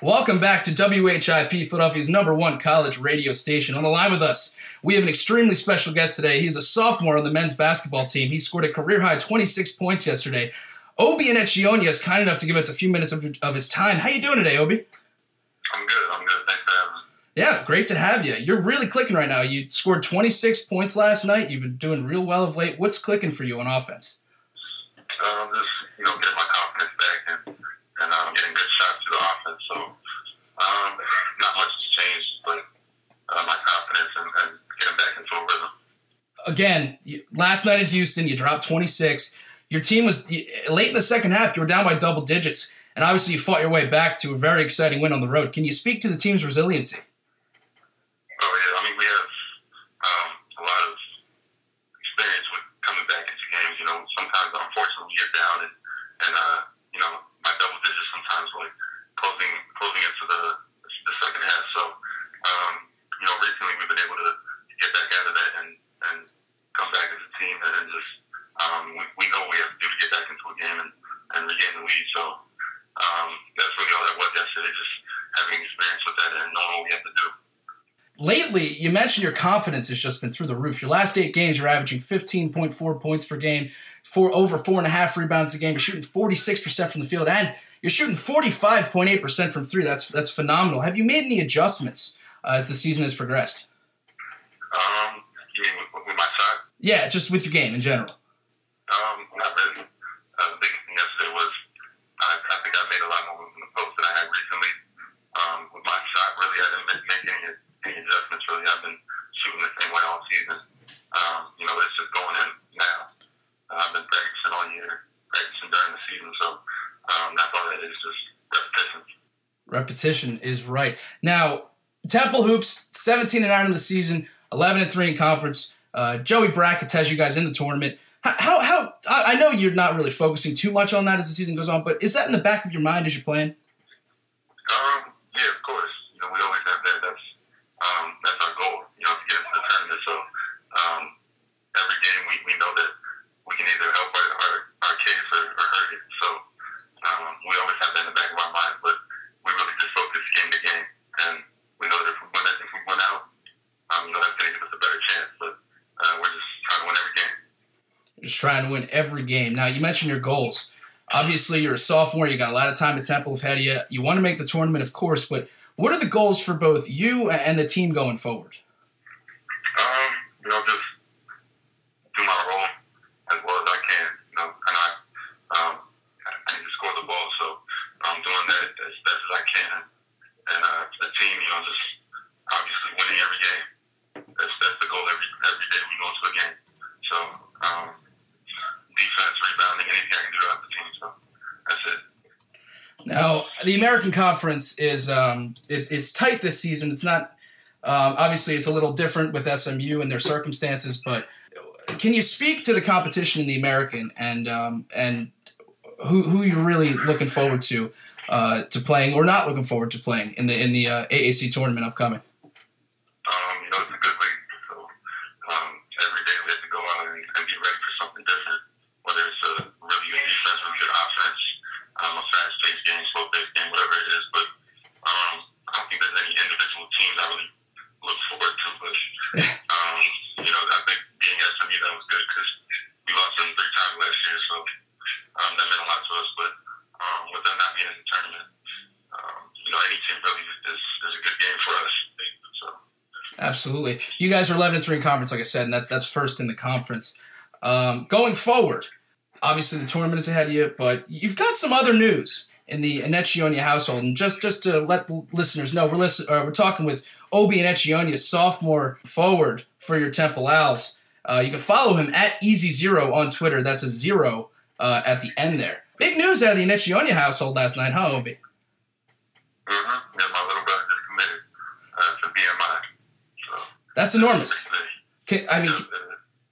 Welcome back to WHIP, Philadelphia's #1 college radio station. On the line with us, we have an extremely special guest today. He's a sophomore on the men's basketball team. He scored a career-high 26 points yesterday. Obi Enechionyia is kind enough to give us a few minutes of his time. How you doing today, Obi? I'm good. Thanks for having me. Yeah, great to have you. You're really clicking right now. You scored 26 points last night. You've been doing real well of late. What's clicking for you on offense? Just getting my confidence back and getting good shots to the offense. So not much has changed, but my confidence and getting back into a rhythm. Again, last night in Houston, you dropped 26. Your team was late in the second half. You were down by double digits, and obviously you fought your way back to a very exciting win on the road. Can you speak to the team's resiliency? Oh yeah, we have a lot of experience with coming back into games. Sometimes unfortunately we get down and my double digits sometimes like closing into the second half. So recently we've been able to get back out of that and come back as a team and just we know what we have to do to get back into a game and regain the lead. So that's really all that was yesterday, just having experience with that and knowing what we have to do. Lately, you mentioned your confidence has just been through the roof. Your last 8 games, you're averaging 15.4 points per game, over 4.5 rebounds a game. You're shooting 46% from the field, and you're shooting 45.8% from 3. That's phenomenal. Have you made any adjustments as the season has progressed? You mean with my shot? Yeah, just with your game in general. Not really. The biggest thing yesterday was I think I made a lot more moves in the post than I had recently. With my shot, really, I didn't make any adjustments. Really, I've been shooting the same way all season. It's just going in now. I've been practicing all year, practicing during the season, so that's all that is, just repetition. Repetition is right. Now, Temple hoops 17-9 in the season, 11-3 in conference. Joey brackets has you guys in the tournament. How? I know you're not really focusing too much on that as the season goes on, but is that in the back of your mind as you're playing? Yeah, of course. We always have that. That's our goal. To get into the tournament. So every game we know that we can either help our case or hurt it. So we always have that in the back of our mind. But we really just focus game to game, and we know that if we win out, that's going to give us a better chance. But we're just trying to win every game. Just trying to win every game. Now, you mentioned your goals. Obviously, you're a sophomore. You got a lot of time at Temple ahead of you. You want to make the tournament, of course, but what are the goals for both you and the team going forward? Just do my role as well as I can. I need to score the ball, so I'm doing that as best as I can. And the team, just obviously winning every game. That's the goal every day we go to a game. So defense, rebounding, anything I can do to help the team. So that's it. Now, the American Conference is it's tight this season. It's not obviously it's a little different with SMU and their circumstances, but can you speak to the competition in the American and who you're really looking forward to playing or not looking forward to playing in the AAC tournament upcoming? It's a good league, so every day we have to go out and be ready for something different, whether it's a really good defense, really good offense, a fast-paced game, slow-paced game, whatever it is. But I don't think there's any individual teams I really look forward to. But I think being SMU, that was good because we lost them 3 times last year, so that meant a lot to us. But with them not being in the tournament, any team really is a good game for us. So. Absolutely. You guys are 11-3 in conference, like I said, and that's first in the conference. Going forward, obviously the tournament is ahead of you, but you've got some other news in the Enechionyia household. And just to let the listeners know, we're talking with Obi Enechionyia, sophomore forward for your Temple Owls. You can follow him at EZ0 on Twitter. That's a 0 at the end there. Big news out of the Enechionyia household last night, huh, Obi? Mm-hmm. Yeah, my little brother just committed to BMI. So that's enormous.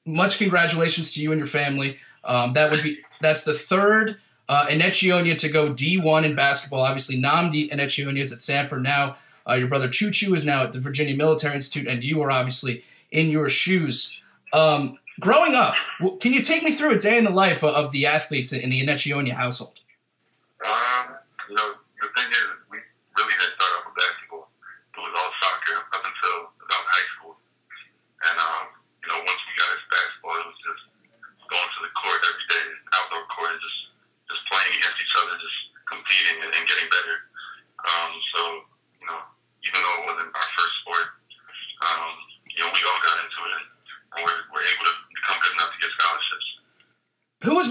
Much congratulations to you and your family. That's the 3rd Enechionyia to go D1 in basketball. Obviously, Nnamdi Enechionyia is at Sanford now. Your brother Choo is now at the Virginia Military Institute, and you are obviously in your shoes. Growing up, can you take me through a day in the life of the athletes in the Enechionyia household? The thing is, we really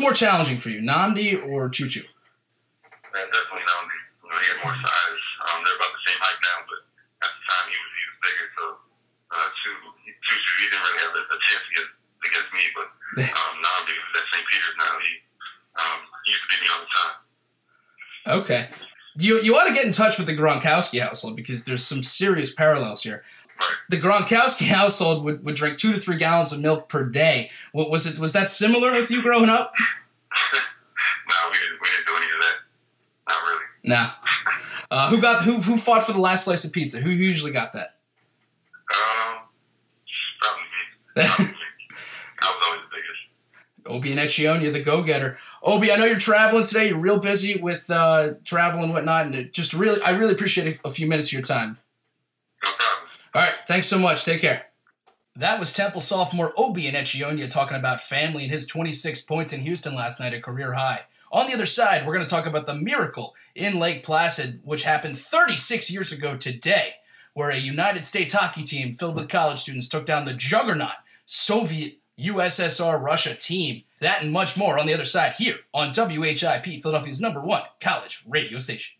more challenging for you, Nnamdi or Choo Choo? Definitely Nnamdi. He had more size. They're about the same height now, but at the time he was bigger. So Choo Choo, he didn't really have a chance against me. But Nnamdi was at St. Peter's now. He used to beat me all the time. Okay. You ought to get in touch with the Gronkowski household because there's some serious parallels here. Right. The Gronkowski household would drink 2 to 3 gallons of milk per day. Was that similar with you growing up? No, we didn't do any of that. Not really. Nah. Who fought for the last slice of pizza? Who usually got that? Probably me. I was always the biggest. Obi Enechionyia, the go-getter. Obi, I know you're traveling today. You're real busy with travel and whatnot, and I really appreciate a few minutes of your time. No problem. All right, thanks so much. Take care. That was Temple sophomore Obi Enechionyia talking about family and his 26 points in Houston last night, a career high. On the other side, we're going to talk about the miracle in Lake Placid, which happened 36 years ago today, where a United States hockey team filled with college students took down the juggernaut Soviet USSR Russia team. That and much more on the other side here on WHIP, Philadelphia's #1 college radio station.